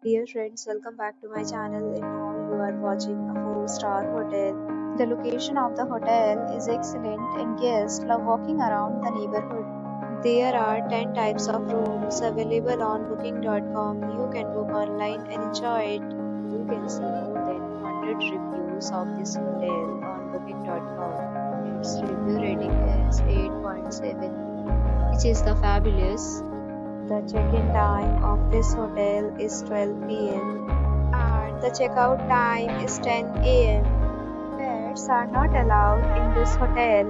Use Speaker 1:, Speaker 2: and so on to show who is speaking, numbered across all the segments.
Speaker 1: Dear friends, welcome back to my channel. And now you are watching a 4-star hotel. The location of the hotel is excellent and guests love walking around the neighborhood. There are 10 types of rooms available on booking.com. You can book online and enjoy it. You can see more than 100 reviews of this hotel on booking.com. Its review rating is 8.7, which is the fabulous. The check-in time of this hotel is 12 p.m. and the checkout time is 10 a.m. Pets are not allowed in this hotel.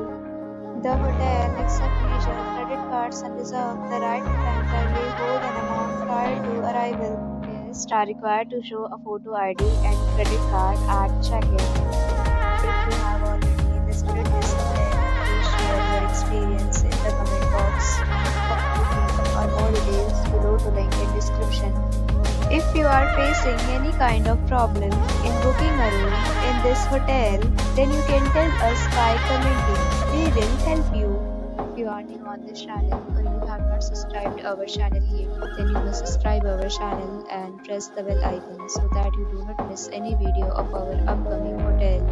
Speaker 1: The hotel accepts major credit cards and reserves the right to temporarily hold an amount prior to arrival. Guests are required to show a photo ID and credit card at check-in. If you have already visited this hotel, please share your experience in the comment box. For more details, below the link in description. If you are facing any kind of problem in booking a room in this hotel, then you can tell us by commenting. We will help you. If you are new on this channel or you have not subscribed our channel yet, then you must subscribe our channel and press the bell icon so that you do not miss any video of our upcoming hotel.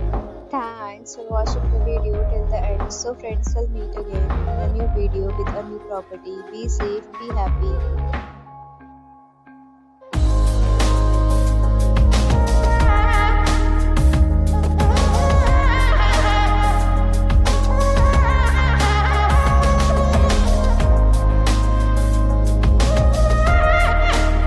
Speaker 1: Thanks for watching the video till the end. So friends, will meet again in a new video with a new property. Be safe, be happy.